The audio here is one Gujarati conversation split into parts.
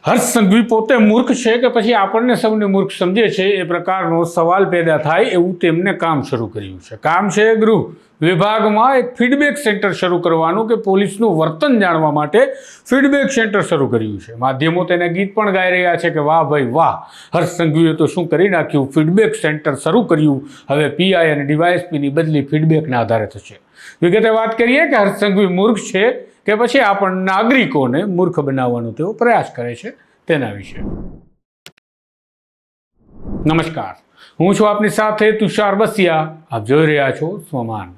હર્ષ સંઘવી પોતે મૂર્ખ છે કે પછી આપણને સૌને મૂર્ખ સમજે છે એ પ્રકારનો સવાલ પેદા થાય એવું તેમને કામ શરૂ કર્યું છે. કામ છે ગૃહ વિભાગમાં એક ફીડબેક સેન્ટર શરૂ કરવાનું કે પોલીસનું વર્તન જાણવા માટે ફીડબેક સેન્ટર શરૂ કર્યું છે. માધ્યમો તેને ગીત પણ ગાઈ રહ્યા છે કે વાહ ભાઈ વાહ, હર્ષ સંઘવીએ તો શું કરી નાખ્યું, ફીડબેક સેન્ટર શરૂ કર્યું, હવે પીઆઈ અને ડીવાયએસપીની બદલી ફીડબેકના આધારે થશે. વિગતે વાત કરીએ કે હર્ષ સંઘવી મૂર્ખ છે કે પછી આપણ નાગરિકોને મૂર્ખ બનાવવાનો તેઓ પ્રયાસ કરે છે તેના વિશે. નમસ્કાર, હું છું આપની સાથે તુષાર બસિયા. આપ જોઈ રહ્યા છો સ્વમાન.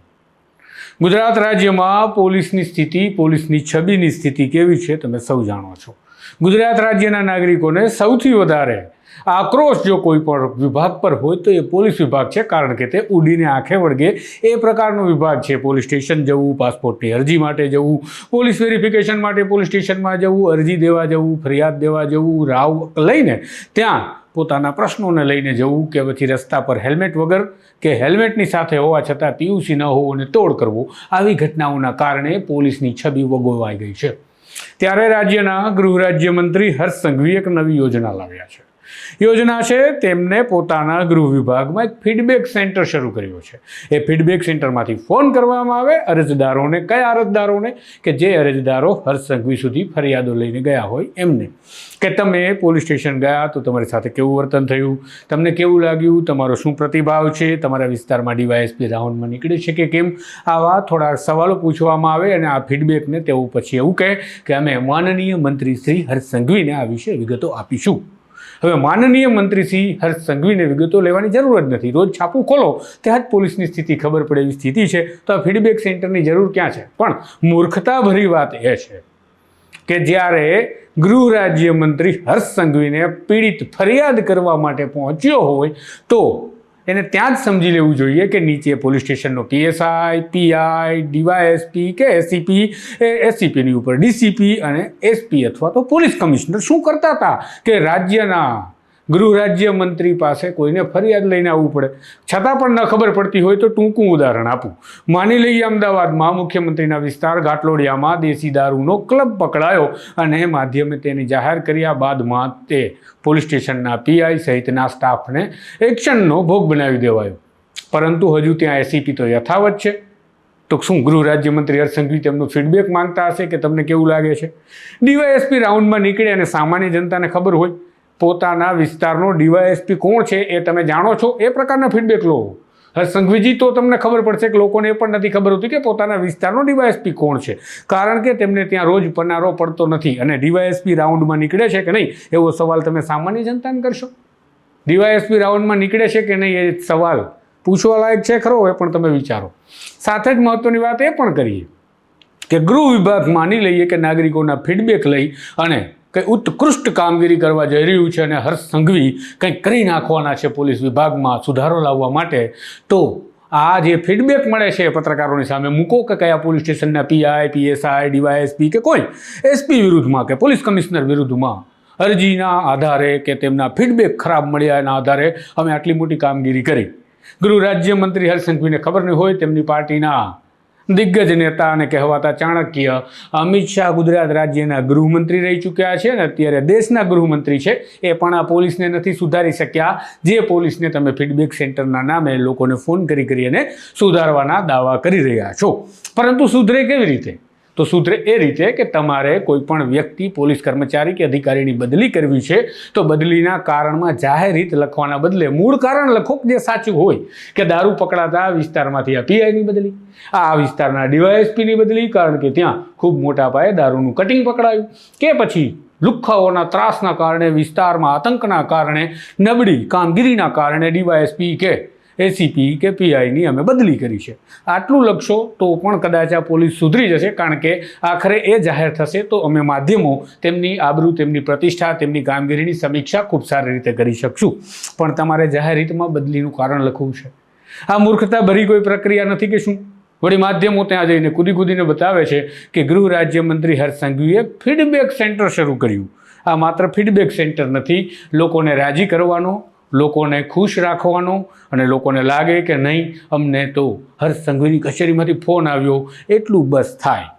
ગુજરાત રાજ્યમાં પોલીસની સ્થિતિ, પોલીસની છબીની સ્થિતિ કેવી છે તમે સૌ જાણો છો. ગુજરાત રાજ્યના નાગરિકોને સૌથી વધારે આક્રોશ જો કોઈ પણ વિભાગ પર હોય તો એ પોલીસ વિભાગ છે, કારણ કે તે ઉડીને આંખે વળગે એ પ્રકારનો વિભાગ છે. પોલીસ સ્ટેશન જવું, પાસપોર્ટની અરજી માટે જવું, પોલીસ વેરિફિકેશન માટે પોલીસ સ્ટેશનમાં જવું, અરજી દેવા જવું, ફરિયાદ દેવા જવું, રાવ લઈને ત્યાં પોતાના પ્રશ્નોને લઈને જવું, કે પછી રસ્તા પર હેલ્મેટ વગર કે હેલ્મેટની સાથે હોવા છતાં પીયુસી ન હોવો અને તોડ કરવો, આવી ઘટનાઓના કારણે પોલીસની છબી વગોવાઈ ગઈ છે. ત્યારે રાજ્યના ગૃહ રાજ્યમંત્રી હર્ષ સંઘવી એક નવી યોજના લાવ્યા છે. યોજના છે તેમને પોતાના ગૃહ વિભાગમાં એક ફીડબેક સેન્ટર શરૂ કર્યો છે. એ ફીડબેક સેન્ટરમાંથી ફોન કરવામાં આવે અરજદારોને. કયા અરજદારોને? કે જે અરજદારો હર્ષ સંઘવી સુધી ફરિયાદો લઈને ગયા હોય એમને, કે તમે પોલીસ સ્ટેશન ગયા તો તમારી સાથે કેવું વર્તન થયું, તમને કેવું લાગ્યું, તમારો શું પ્રતિભાવ છે, તમારા વિસ્તારમાં ડીવાયએસપી રાઉન્ડમાં નીકળે છે કે કેમ, આવા થોડા સવાલો પૂછવામાં આવે અને આ ફીડબેકને તેઓ પછી એવું કહે કે અમે માનનીય મંત્રી શ્રી હર્ષ સંઘવીને આ વિશે વિગતો આપીશું. હવે માનનીય મંત્રી શ્રી હર્ષ સંઘવીને વિગતો લેવાની જરૂર જ નથી. રોજ છાપું ખોલો ત્યાં જ પોલીસની સ્થિતિ ખબર પડે એવી સ્થિતિ છે, તો આ ફીડબેક સેન્ટરની જરૂર ક્યાં છે? પણ મૂર્ખતાભરી વાત એ છે કે જ્યારે ગૃહ રાજ્યમંત્રી હર્ષ સંઘવીને પીડિત ફરિયાદ કરવા માટે પહોંચ્યો હોય તો એને ત્યાં જ સમજી લેવું જોઈએ કે નીચે પોલીસ સ્ટેશનનો પીએસઆઈ, પીઆઈ, ડીવાયએસપી કે એસીપી, એસીપીની ઉપર ડીસીપી અને એસપી અથવા તો પોલીસ કમિશનર શું કરતા હતા કે રાજ્યના ગૃહ રાજ્યમંત્રી પાસે કોઈને ફરિયાદ લઈને આવવું પડે, છતાં પણ ન ખબર પડતી હોય તો ટૂંકું ઉદાહરણ આપું. માની લઈએ અમદાવાદમાં મુખ્યમંત્રીના વિસ્તાર ઘાટલોડિયામાં દેશી દારૂનો ક્લબ પકડાયો અને માધ્યમે તેની જાહેર કર્યા બાદમાં તે પોલીસ સ્ટેશનના પીઆઈ સહિતના સ્ટાફને એક્શનનો ભોગ બનાવી દેવાયો. પરંતુ હજુ ત્યાં એસીપી તો યથાવત છે. તો શું ગૃહ રાજ્યમંત્રી હર્ષ સંઘવી તેમનો ફીડબેક માંગતા હશે કે તમને કેવું લાગે છે? ડીવાયએસપી રાઉન્ડમાં નીકળે અને સામાન્ય જનતાને ખબર હોય પોતાના વિસ્તારનો ડીવાયએસપી કોણ છે એ તમે જાણો છો, એ પ્રકારના ફીડબેક લો. હર્ષ સંઘવીજી તો તમને ખબર પડશે કે લોકોને એ પણ નથી ખબર હોતી કે પોતાના વિસ્તારનો ડીવાયએસપી કોણ છે, કારણ કે તેમને ત્યાં રોજ પનારો પડતો નથી. અને ડીવાયએસપી રાઉન્ડમાં નીકળે છે કે નહીં એવો સવાલ તમે સામાન્ય જનતાને કરશો? ડીવાયએસપી રાઉન્ડમાં નીકળે છે કે નહીં એ સવાલ પૂછવા લાયક છે ખરો? એ પણ તમે વિચારો. સાથે જ મહત્વની વાત એ પણ કરીએ કે ગૃહ વિભાગ માની લઈએ કે નાગરિકોના ફીડબેક લઈ અને કંઈ ઉત્કૃષ્ટ કામગીરી કરવા જઈ રહ્યું છે અને હર્ષ સંઘવી કંઈક કરી નાખવાના છે પોલીસ વિભાગમાં સુધારો લાવવા માટે, તો આ જે ફીડબેક મળે છે પત્રકારોની સામે મૂકો કે કયા પોલીસ સ્ટેશનના પીઆઈ, પીએસઆઈ, ડીવાયએસપી કે કોઈ એસપી વિરુદ્ધમાં કે પોલીસ કમિશનર વિરુદ્ધમાં અરજીના આધારે કે તેમના ફીડબેક ખરાબ મળ્યાના આધારે અમે આટલી મોટી કામગીરી કરી. ગૃહ રાજ્યમંત્રી હર્ષ સંઘવીને ખબર નહીં હોય તેમની પાર્ટીના દિગ્ગજ નેતા અને કહેવાતા ચાણક્ય અમિત શાહ ગુજરાત રાજ્યના ગૃહમંત્રી રહી ચૂક્યા છે અને અત્યારે દેશના ગૃહમંત્રી છે. એ પણ આ પોલીસને નથી સુધારી શક્યા, જે પોલીસને તમે ફીડબેક સેન્ટરના નામે લોકોને ફોન કરી અને સુધારવાના દાવા કરી રહ્યા છો. પરંતુ સુધરે કેવી રીતે? તો સુધરે એ રીતે કે તમારે કોઈ પણ વ્યક્તિ, પોલીસ કર્મચારી કે અધિકારીની બદલી કરવી છે તો બદલીના કારણમાં જાહેર હિત લખવાના બદલે મૂળ કારણ લખો જે સાચું હોય, કે દારૂ પકડાતા વિસ્તારમાંથી આ પીઆઈની બદલી, આ વિસ્તારના ડીવાયએસપીની બદલી કારણ કે ત્યાં ખૂબ મોટા પાયે દારૂનું કટિંગ પકડાયું, કે પછી લુખ્ખાઓના ત્રાસના કારણે વિસ્તારમાં આતંકના કારણે નબળી કામગીરીના કારણે ડીવાયએસપી કે એસીપી કે પીઆઈની અમે બદલી કરી છે. આટલું લખશો તો પણ કદાચ આ પોલીસ સુધરી જશે, કારણ કે આખરે એ જાહેર થશે તો અમે માધ્યમો તેમની આબરૂ, તેમની પ્રતિષ્ઠા, તેમની કામગીરીની સમીક્ષા ખૂબ સારી રીતે કરી શકશું. પણ તમારે જાહેર હિતમાં બદલીનું કારણ લખવું છે. આ મૂર્ખતા ભરી કોઈ પ્રક્રિયા નથી કે શું? વળી માધ્યમો ત્યાં જઈને કૂદીને બતાવે છે કે ગૃહ રાજ્યમંત્રી હર્ષ સંઘવીએ ફીડબેક સેન્ટર શરૂ કર્યું. આ માત્ર ફીડબેક સેન્ટર નથી, લોકોને રાજી કરવાનો, લોકોને ખુશ રાખવાનો અને લોકોને લાગે કે નહીં અમને તો હર્ષ સંઘવીની કચેરીમાંથી ફોન આવ્યો એટલું બસ થાય.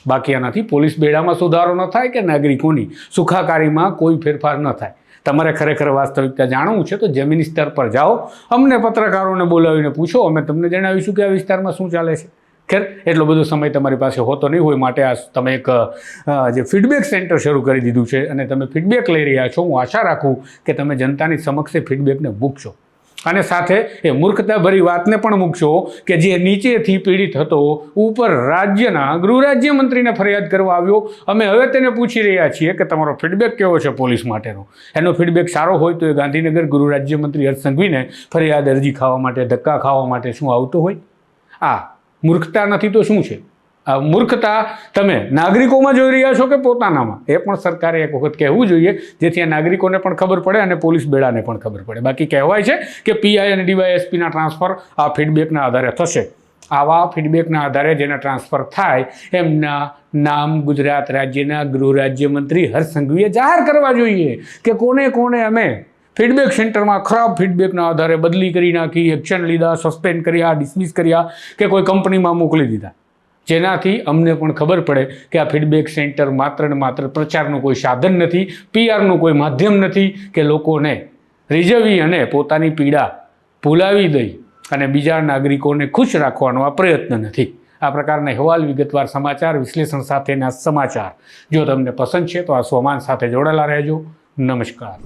બાકી આનાથી પોલીસ બેડામાં સુધારો ન થાય કે નાગરિકોની સુખાકારીમાં કોઈ ફેરફાર ન થાય. તમારે ખરેખર વાસ્તવિકતા જાણવું છે તો જમીની સ્તર પર જાઓ, અમને પત્રકારોને બોલાવીને પૂછો, અમે તમને જણાવીશું કે આ વિસ્તારમાં શું ચાલે છે. ખેર, એટલો બધો સમય તમારી પાસે હોતો નહીં હોય, માટે આ તમે એક જે ફીડબેક સેન્ટર શરૂ કરી દીધું છે અને તમે ફીડબેક લઈ રહ્યા છો. હું આશા રાખું કે તમે જનતાની સમક્ષ એ ફીડબેકને મૂકશો અને સાથે એ મૂર્ખતાભરી વાતને પણ મૂકશો કે જે નીચેથી પીડિત હતો ઉપર રાજ્યના ગૃહ રાજ્યમંત્રીને ફરિયાદ કરવા આવ્યો. અમે હવે તેને પૂછી રહ્યા છીએ કે તમારો ફીડબેક કેવો છે પોલીસ માટેનો. એનો ફીડબેક સારો હોય તો એ ગાંધીનગર ગૃહ રાજ્યમંત્રી હર્ષ સંઘવીને ફરિયાદ અરજી ખાવા માટે, ધક્કા ખાવા માટે શું આવતો હોય? આ મૂર્ખતા નથી તો શું છે? આ મૂર્ખતા તમે નાગરિકોમાં જોઈ રહ્યા છો કે પોતાનામાં? એ પણ સરકારે એક વખત કહેવું જોઈએ, જેથી આ નાગરિકોને પણ ખબર પડે અને પોલીસ બેડાને પણ ખબર પડે. બાકી કહેવાય છે કે પીઆઈ અને ડીવાયએસપીના ટ્રાન્સફર આ ફીડબેકના આધારે થશે. આવા ફીડબેકના આધારે જેના ટ્રાન્સફર થાય એમના નામ ગુજરાત રાજ્યના ગૃહ રાજ્યમંત્રી હર્ષ સંઘવીએ જાહેર કરવા જોઈએ કે કોને કોને અમે ફીડબેક સેન્ટરમાં ખરાબ ફીડબેકના આધારે બદલી કરી નાખી, એક્શન લીધા, સસ્પેન્ડ કર્યા, ડિસમિસ કર્યા કે કોઈ કંપનીમાં મોકલી દીધા, જેનાથી અમને પણ ખબર પડે કે આ ફીડબેક સેન્ટર માત્ર ને માત્ર પ્રચારનું કોઈ સાધન નથી, પીઆરનું કોઈ માધ્યમ નથી કે લોકોને રીઝવી અને પોતાની પીડા ભૂલાવી દઈ અને બીજા નાગરિકોને ખુશ રાખવાનો આ પ્રયત્ન નથી. આ પ્રકારના અહેવાલ, વિગતવાર સમાચાર, વિશ્લેષણ સાથેના સમાચાર જો તમને પસંદ છે તો આ સ્વમાન સાથે જોડાયેલા રહેજો. નમસ્કાર.